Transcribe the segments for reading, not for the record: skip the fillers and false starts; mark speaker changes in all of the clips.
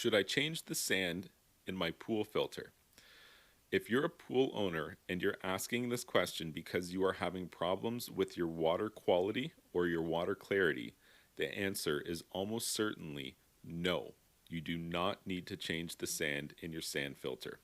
Speaker 1: Should I change the sand in my pool filter? If you're a pool owner and you're asking this question because you are having problems with your water quality or your water clarity, the answer is almost certainly no. You do not need to change the sand in your sand filter.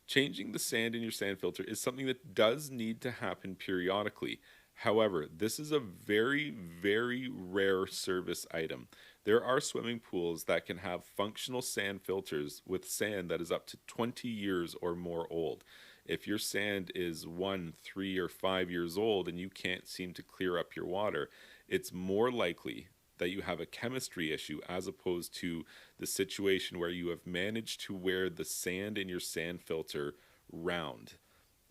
Speaker 1: Changing the sand in your sand filter is something that does need to happen periodically. However, this is a very, very rare service item. There are swimming pools that can have functional sand filters with sand that is up to 20 years or more old. If your sand is 1, 3, or 5 years old and you can't seem to clear up your water, it's more likely that you have a chemistry issue as opposed to the situation where you have managed to wear the sand in your sand filter round.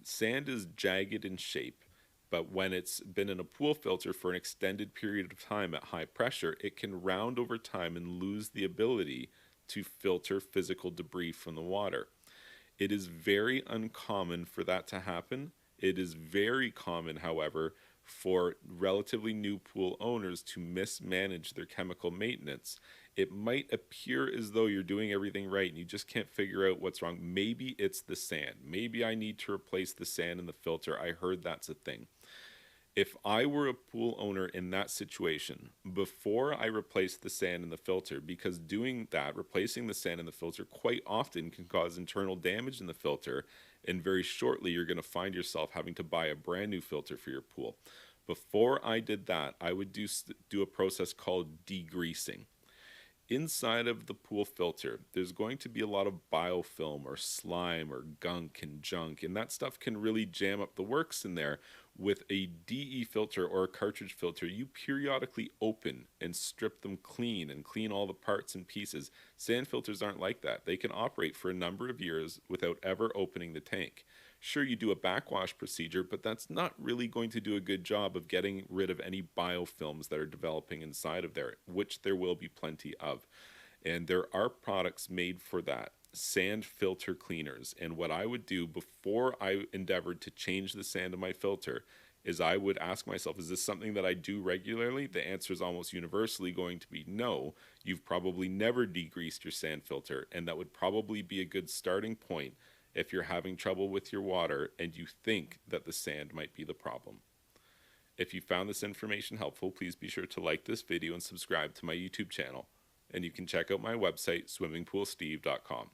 Speaker 1: Sand is jagged in shape, but when it's been in a pool filter for an extended period of time at high pressure, it can round over time and lose the ability to filter physical debris from the water. It is very uncommon for that to happen. It is very common, however, for relatively new pool owners to mismanage their chemical maintenance. It might appear as though you're doing everything right and you just can't figure out what's wrong. Maybe it's the sand. Maybe I need to replace the sand in the filter. I heard that's a thing. If I were a pool owner in that situation, before I replace the sand in the filter, because doing that, replacing the sand in the filter, quite often can cause internal damage in the filter, and very shortly you're going to find yourself having to buy a brand new filter for your pool. Before I did that, I would do a process called degreasing. Inside of the pool filter, there's going to be a lot of biofilm or slime or gunk and junk, and that stuff can really jam up the works in there. With a DE filter or a cartridge filter, you periodically open and strip them clean and clean all the parts and pieces. Sand filters aren't like that. They can operate for a number of years without ever opening the tank. Sure, you do a backwash procedure, but that's not really going to do a good job of getting rid of any biofilms that are developing inside of there, which there will be plenty of. And there are products made for that, sand filter cleaners. And what I would do before I endeavored to change the sand in my filter is I would ask myself, is this something that I do regularly? The answer is almost universally going to be no. You've probably never degreased your sand filter, and that would probably be a good starting point if you're having trouble with your water and you think that the sand might be the problem. If you found this information helpful, please be sure to like this video and subscribe to my YouTube channel. And you can check out my website, swimmingpoolsteve.com.